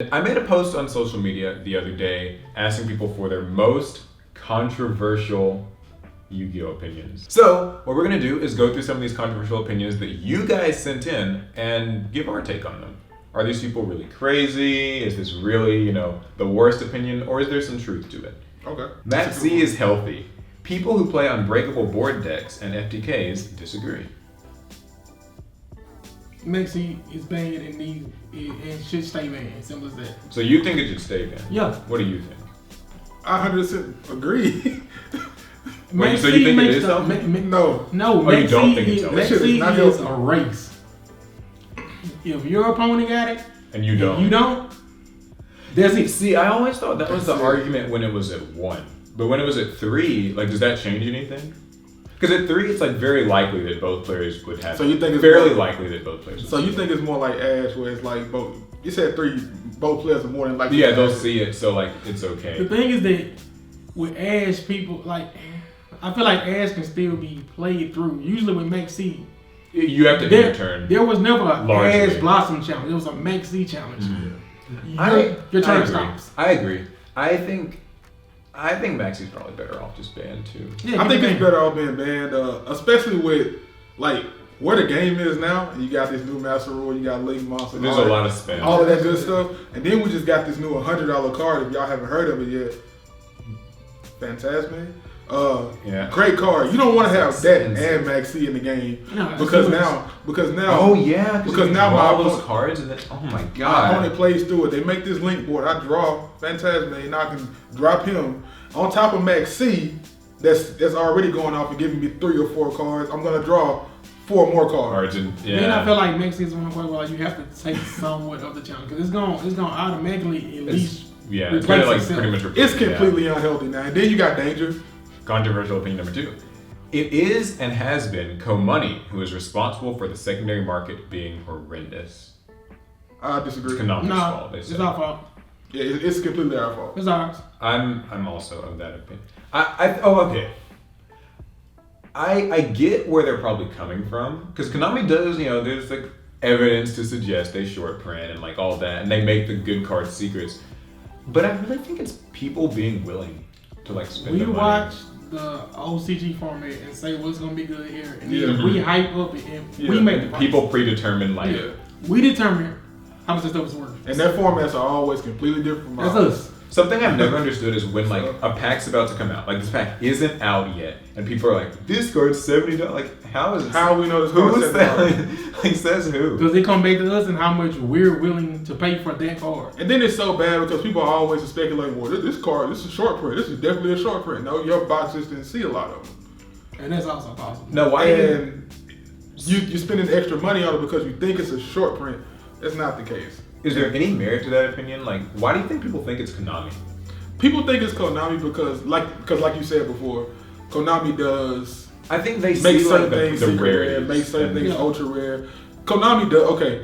I made a post on social media the other day asking people for their most controversial Yu-Gi-Oh opinions. So what we're gonna do is go through some of these controversial opinions that you guys sent in and give our take on them. Are these people really crazy? Is this really, the worst opinion, or is there some truth to it? Okay. Maxx is healthy. People who play unbreakable board decks and FTKs disagree. Maxx is banned and should stay banned. Simple as that. So you think it should stay banned? Yeah. What do you think? I 100% agree. Wait, so you think it is though? No. No, Oh, you don't think it's healthy? Maxx is a race. If your opponent got it and you don't, that's it. See, I always thought that was the argument when it was at 1. But when it was at 3, does that change anything? Because at 3, it's very likely that both players would have. So you think it's fairly likely that both players would. So you think it's more like Ash, where it's like both. You said 3, both players are more than likely. Yeah, they'll see it, so it's okay. The thing is that with Ash, people I feel like Ash can still be played through. Usually with Maxx, you have to end your turn. There was never a largely. Ash Blossom challenge. It was a Maxx challenge. Mm-hmm. Your turn stops. I agree. I think Maxx is probably better off just banned too. Yeah, I think it's better off being banned, especially with where the game is now. You got this new Master Rule, you got League Monster. There's a lot of spam. All of that good stuff. And then we just got this new $100 card, if y'all haven't heard of it yet. Phantasme. Yeah. Great card. You don't want to have that and Maxx in the game. No, because now Oh yeah, because now all those cards and then oh my god. My opponent plays through it. They make this link board. I draw Phantasme and I can drop him on top of Maxx that's already going off and giving me 3 or 4 cards. I'm gonna draw 4 more cards. Then I feel like Maxx is one where you have to take somewhat of the challenge because it's gonna automatically at least it's kind of pretty much it's completely unhealthy now. And then you got Danger. Controversial opinion number 2. It is and has been Konami who is responsible for the secondary market being horrendous. I disagree. It's Konami's fault. They say. It's our fault. Yeah, it's completely our fault. It's ours. I'm also of that opinion. Okay. I get where they're probably coming from because Konami does, there's evidence to suggest they short print and all that, and they make the good card secrets. But I really think it's people being willing to spend the money. Watch the OCG format and say what's gonna be good here, and then we hype up it and we make the price. People predetermine we determine how much this stuff is worth. And their formats are always completely different from That's ours. us. Something I've never understood is when a pack's about to come out. This pack isn't out yet, and people are like, "This card's $70." How is it? How we know this Who card's $70? Says who? Because they come back to us and how much we're willing to pay for that card. And then it's so bad because people are always speculating, well, this card, this is a short print. This is definitely a short print. No, your box just didn't see a lot of them. And that's also possible. No, why? And you're spending extra money on it because you think it's a short print. That's not the case. Is there any merit to that opinion? Why do you think people think it's Konami? People think it's Konami because like you said before, Konami does. I think they make see certain things the rare, make certain things ultra rare. Konami does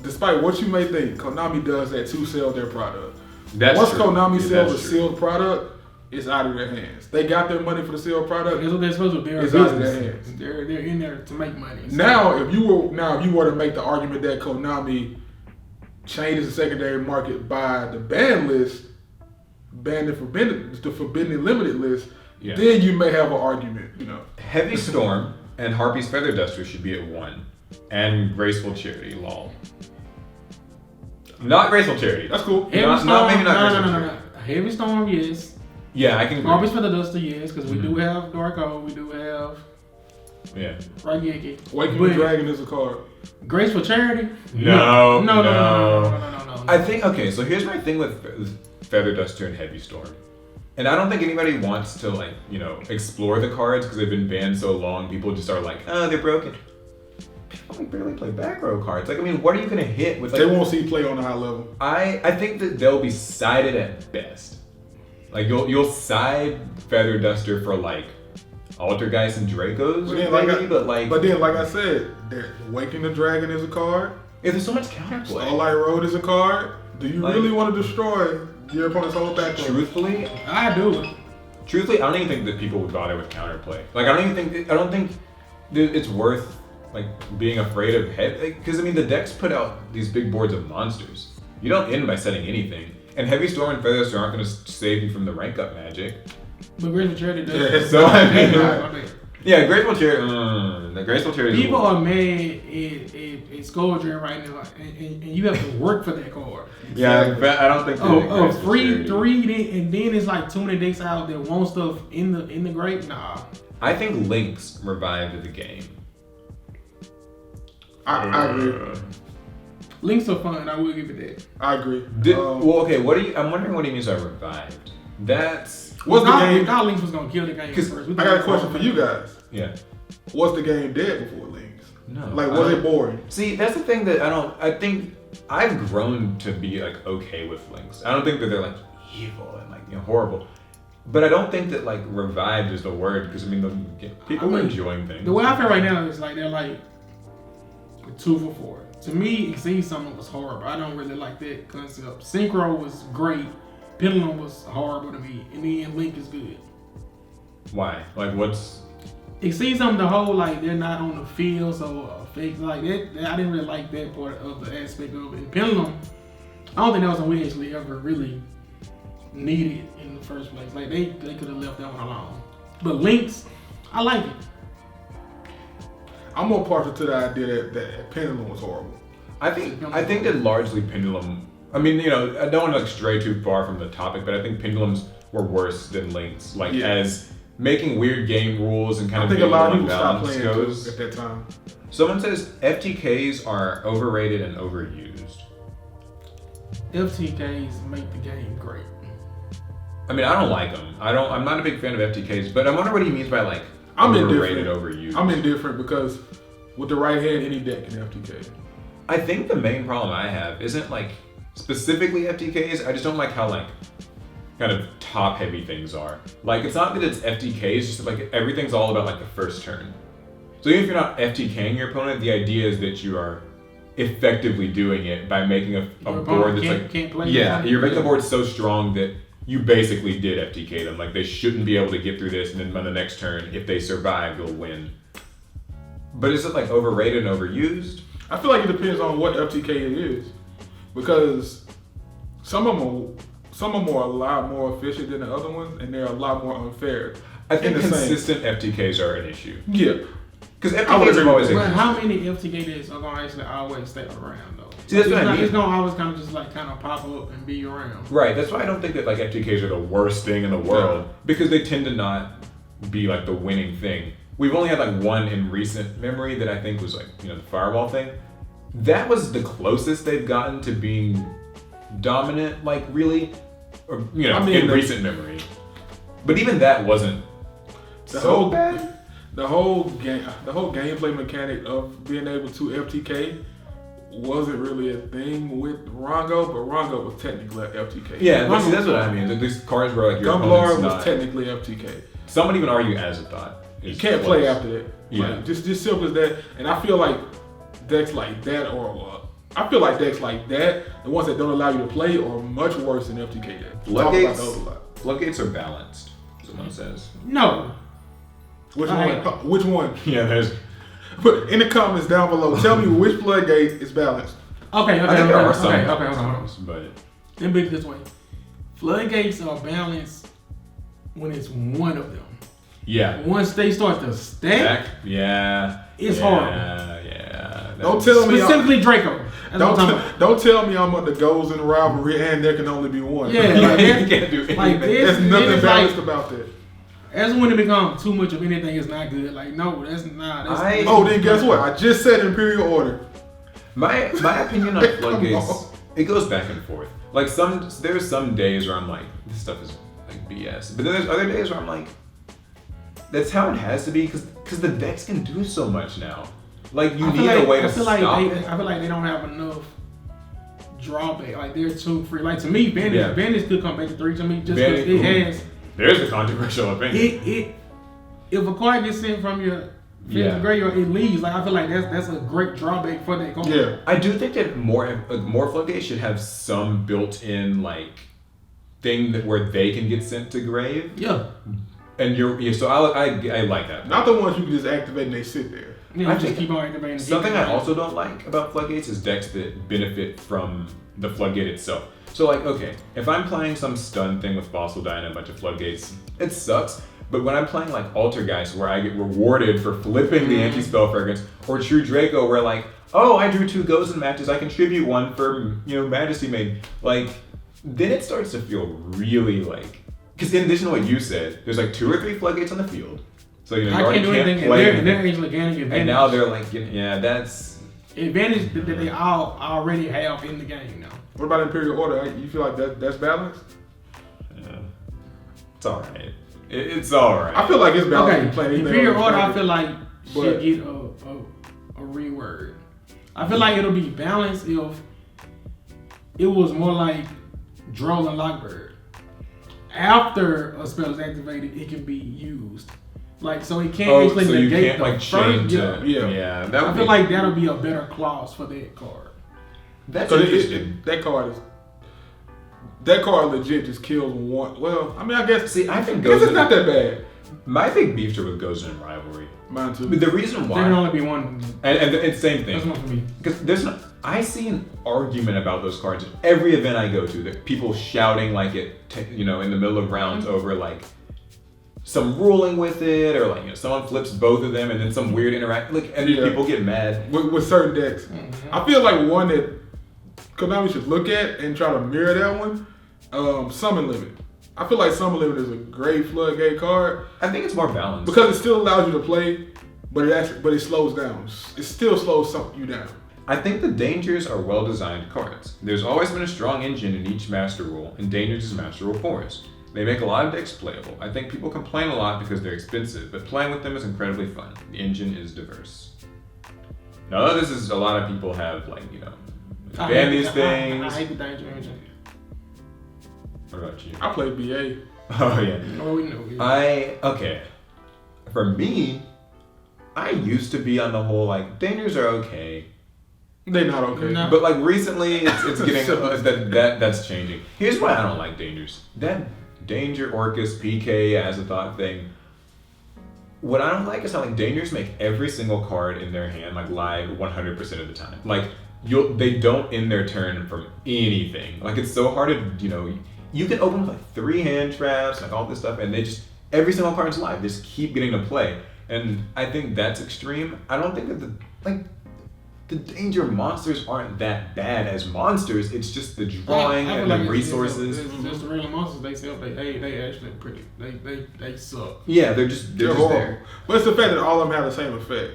Despite what you may think, Konami does that to sell their product. Once Konami sells a sealed product, it's out of their hands. They got their money for the sealed product. That's what they're supposed to do. It's out of their hands. They're in there to make money. So. Now, if you were to make the argument that Konami changes the secondary market by the ban list, banned the forbidden and limited list, then you may have an argument, Heavy Storm and Harpy's Feather Duster should be at 1. And Graceful Charity, lol. Not Graceful Charity. That's cool. Maybe not no. Heavy Storm, yes. Yeah, I can agree. Harpy's Feather Duster, yes, because we do have Darko, we do have Raigeki. Waking the Dragon is a card. Graceful Charity? No. I think, so here's my thing with Feather Duster and Heavy Storm. And I don't think anybody wants to explore the cards because they've been banned so long. People just are they're broken. People barely play back row cards. What are you gonna hit with? They won't see play on a high level. I think that they'll be sided at best. You'll side Feather Duster for Altergeist and Dracos, but then like I said, Waking the Dragon is a card. Yeah, there's so much counterplay. Starlight Road is a card. Do you really want to destroy your opponent's whole back row? Truthfully, I do. I don't even think that people would bother with counterplay. I don't think it's worth being afraid of head. Because the decks put out these big boards of monsters. You don't end by setting anything. And Heavy Storm and Feather Storm aren't going to save you from the rank up magic. But Graceful Charity does. Yeah, so I mean, yeah, Graceful Charity. The Graceful Charity. People are mad at Scoldren right now, and you have to work for that card. Yeah, but I don't think. Free 3, and then it's like too many decks out that want stuff in the grave. Nah. I think Links revived the game. I agree. Links are fun. I will give it that. I agree. Well, okay. I'm wondering what he means by revived. That's what's the game? God, Links was gonna kill the game first. I got a question for you guys. Yeah. Was the game dead before Links? No. Like, was it boring? See, that's the thing that I think I've grown to be like okay with Links. I don't think that they're like evil and like horrible. But I don't think that like revived is the word because I mean people are enjoying things. The way I feel right now is like they're like 2 for 4. To me, Exceed Summon was horrible. I don't really like that concept. Synchro was great. Pendulum was horrible to me, and then Link is good. Why? Like what's? Exceed Summon the whole like they're not on the field, so fake like that. I didn't really like that part of the aspect of it. And Pendulum, I don't think that was something we actually ever really needed in the first place. Like they could have left that one alone. But Links, I like it. I'm more partial to the idea that Pendulum was horrible. I think that largely Pendulum. I mean, I don't want to like stray too far from the topic, but I think Pendulums were worse than Links. Like as making weird game rules and kind of. I think a lot of people stopped playing goes. At that time. Someone says FTKs are overrated and overused. FTKs make the game great. I mean, I don't like them. I'm not a big fan of FTKs, but I wonder what he means by like. I'm overrated, indifferent. Overused. I'm indifferent because with the right hand, any deck can FTK. I think the main problem I have isn't like specifically FTKs. I just don't like how like kind of top heavy things are. Like it's not that it's FTKs, it's just that, like everything's all about like the first turn. So even if you're not FTKing your opponent, the idea is that you are effectively doing it by making a board that's you're making the board so strong that you basically did FTK them. Like they shouldn't be able to get through this, and then by the next turn, if they survive, you'll win. But is it like overrated and overused? I feel like it depends on what FTK it is, because some of them are a lot more efficient than the other ones, and they're a lot more unfair. I think consistent FTKs are an issue. Yeah, because FTKs have always existed. But how many FTKs are gonna actually always stay around though? See, that's what I mean. It's gonna always kind of just like kind of pop up and be around. Right. That's why I don't think that like FTKs are the worst thing in the world because they tend to not be like the winning thing. We've only had like one in recent memory that I think was like the firewall thing. That was the closest they've gotten to being dominant, like really, or in recent memory. But even that wasn't so bad. The whole gameplay mechanic of being able to FTK wasn't really a thing with Rongo, but Rongo was technically FTK. Yeah, that's what I mean. These cards were like your Gumblar was technically FTK. Some would even argue as a thought. You can't play after that. Yeah, like, just simple as that. And I feel like decks like that, the ones that don't allow you to play, are much worse than FTK decks. Floodgates are balanced. Someone says. No. Which one? Which one? Yeah, there's. Put in the comments down below. Tell me which floodgate is balanced. Okay. Hold on. But let me put it this way: floodgates are balanced when it's one of them. Yeah. Once they start to stack, it's horrible. Yeah. Don't tell me specifically Draco. Don't tell me I'm on the goals in the rivalry and there can only be one. Yeah, you can't do anything. Like there's nothing balanced about that. That's when it becomes too much of anything is not good. Like, no, that's not. Then guess what? I just said Imperial Order. My opinion on floodgates, it goes back and forth. Like there's some days where I'm like, this stuff is like BS. But then there's other days where I'm like, that's how it has to be because the decks can do so much now. Like you need a way to stop it. I feel like they don't have enough drawback. Like they're too free. Like to me, Bandage could come back to 3 to me just because it has. There's a controversial opinion. If a card gets sent from your graveyard, it leaves. Like I feel like that's a great drawback for that card. Yeah, I do think that more floodgates should have some built-in like thing where they can get sent to grave. Yeah. And so I like that. Not the ones you can just activate and they sit there. Yeah, I just keep on activating. Something I also don't like about floodgates is decks that benefit from the Floodgate itself. So like, okay, if I'm playing some stun thing with Fossil Die and a bunch of Floodgates, it sucks. But when I'm playing like Altergeist, where I get rewarded for flipping the anti-spell fragrance, or True Draco, where like, oh, I drew 2 ghosts in matches, I contribute 1 for, Majesty Maid. Like, then it starts to feel really like, because in addition to what you said, there's like 2 or 3 Floodgates on the field. So, you already can't play. And they're actually gaining advantage. And now they're like, yeah, that's... advantage that they all already have in the game now. What about Imperial Order? You feel like that's balanced? Yeah. It's alright. It's alright. I feel like it's balanced. Okay, Imperial Order I feel like should get a reword. I feel like it'll be balanced if it was more like Droll and Lockbird. After a spell is activated, it can be used. Like, so it can't actually so negate you can't, the like, first. Yeah. I feel like that'll be a better clause for that card. That's interesting. That card legit just kills one. Well, I mean, I guess. See, I think it's not that bad. My big beef with Gozen in Rivalry. Mine too. But the reason why there can only be one. And it's same thing. That's one for me. Because I see an argument about those cards at every event I go to. That people shouting like it, in the middle of rounds over like some ruling with it, or like someone flips both of them and then some weird interact. Like, and people get mad with certain decks. Mm-hmm. I feel like one that Konami should look at and try to mirror that one. Summon Limit. I feel like Summon Limit is a great Floodgate card. I think it's more balanced because it still allows you to play, but it slows down. It still slows you down. I think the Dangers are well-designed cards. There's always been a strong engine in each Master Rule, and Dangers is Master Rule 4s. They make a lot of decks playable. I think people complain a lot because they're expensive, but playing with them is incredibly fun. The engine is diverse. Now, this is a lot of people have ban these things. I hate the Danger engine. What about you? I play BA. Oh yeah. No, we know. Okay. For me, I used to be on the whole Dangers are okay. They're not okay. No. But recently it's getting that's changing. Here's why I don't like Dangers. That Danger Orcus PK as a thought thing. What I don't like is how Dangers make every single card in their hand live 100% of the time. They don't end their turn from anything. It's so hard to you can open with 3 hand traps, all this stuff, and they just every single card's live. Just keep getting to play, and I think that's extreme. I don't think that the Danger monsters aren't that bad as monsters. It's just the drawing and the resources. It's just the regular monsters they sell. They actually pretty. They suck. Yeah, they're just there. But it's the fact that all of them have the same effect.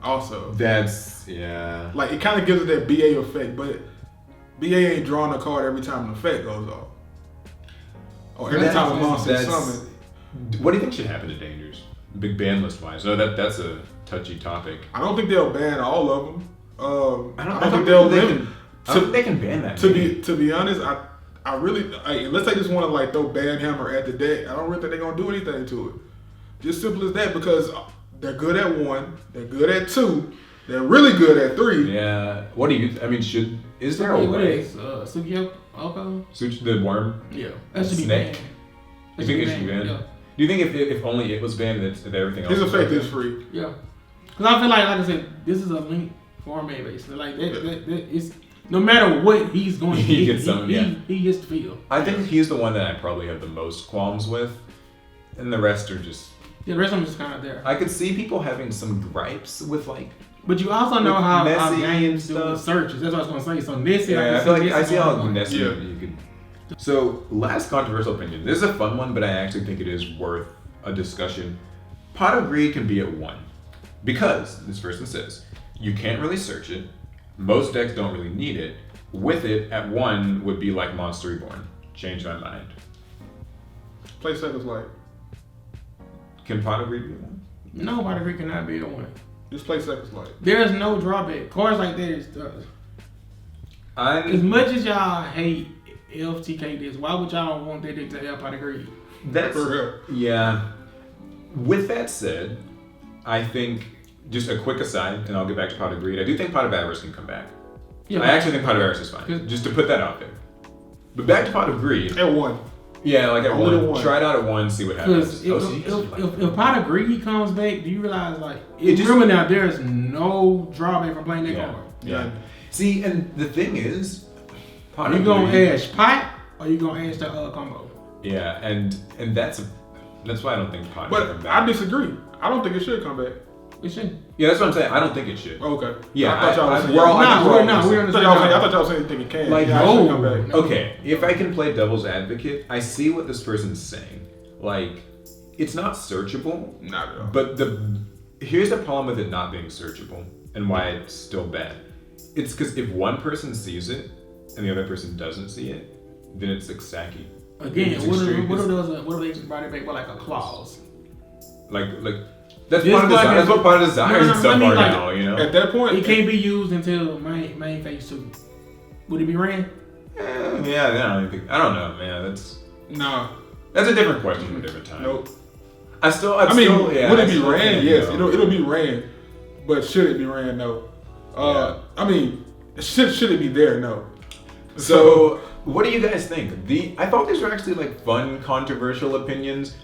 Also, that's it kind of gives it that BA effect, but BA ain't drawing a card every time an effect goes off. Or every time a monster is summoned. What do you think should happen to Dangers? Big ban list wise. So that's a touchy topic. I don't think they'll ban all of them. I don't think they can ban that. To be honest, I really unless they just want to throw Banhammer at the deck, I don't really think they're gonna do anything to it. Just simple as that, because they're good at 1, they're good at 2, they're really good at 3. Yeah. What do you? Is there a way? Sugiyoko? The worm? Yeah. That should be snake. banned. You think it should be banned? Yeah. Do you think if only it was banned, that everything else? His effect is free. Yeah. Because I feel like I said, this is a link format basically. That it's no matter what he's going to he gets some. He gets the feel. I think he's the one that I probably have the most qualms with, and the rest are just. Yeah, the rest of them just kind of there. I could see people having some gripes with But you also know how games do searches. That's what I was going to say. So Nessie, I see how Nessie you could. So last controversial opinion. This is a fun one, but I actually think it is worth a discussion. Pot of Greed can be at 1 because this person says you can't really search it. Most decks don't really need it. With it at 1 would be like Monster Reborn. Change my mind. Play Seconds Light. Can Pot of Greed be at 1? No, Pot of Greed cannot be at 1. Just play Seconds Light. There is no drawback. Cards like that is as much as y'all hate FTK this, why would y'all want that deck to have Pot of Greed? That's yeah. With that said, I think just a quick aside, and I'll get back to Pot of Greed. I do think Pot of Avarice can come back. Yeah, I actually think Pot of Avarice is fine. Just to put that out there. But back to Pot of Greed. At 1. Yeah, at 1. Try it out at 1, see what happens. If Pot of Greed comes back, do you realize remember now there is no drawback from playing that card. Yeah. See, and the thing is, pot. You gonna ask pot or you gonna ask the combo? Yeah, and that's why I don't think pot. But I disagree. I don't think it should come back. It shouldn't. Yeah, that's what I'm saying. I don't think it should. Okay. Yeah, I thought y'all was saying. we're I understanding. thought y'all saying think it can. Like, yeah, it should come back. Okay, if I can play devil's advocate, I see what this person's saying. Like, it's not searchable. Not at all. But here's the problem with it not being searchable and why it's still bad. It's because if one person sees it and the other person doesn't see it, then it's like sacky. Again, what if they just brought it back with like a clause? Like that's part of design. That's what part of design and stuff are now. You know. At that point, it can't be used until main phase 2. Would it be ran? Yeah, I don't know, man. That's a different question for a different time. Nope. I mean, would it be ran? Yes, it'll be ran. But should it be ran? No. I mean, should it be there? No. So, what do you guys think? I thought these were actually like fun, controversial opinions.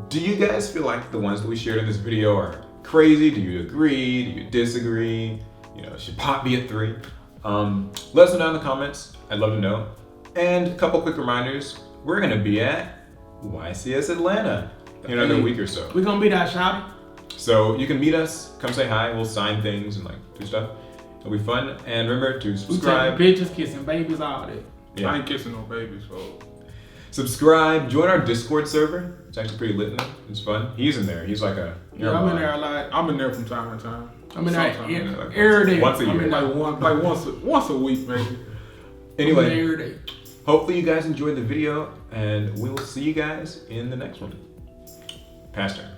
Do you guys feel like the ones that we shared in this video are crazy? Do you agree? Do you disagree? You know, should pot be at 3? Let us know down in the comments. I'd love to know. And a couple quick reminders. We're gonna be at YCS Atlanta in another week or so. We're gonna be there, shouty. So you can meet us, come say hi, we'll sign things and like do stuff. It'll be fun. And remember to subscribe. We taking pictures, kissing babies, all that. Yeah. I ain't kissing no babies, so. Subscribe, join our Discord server. It's actually pretty lit in there. It's fun. He's in there. He's like a. Yeah, I'm in there a lot. I'm in there from time to time. I'm in there every day. Once a year. Like once a week, maybe. Anyway, every day. Hopefully you guys enjoyed the video, and we will see you guys in the next one. Pastor.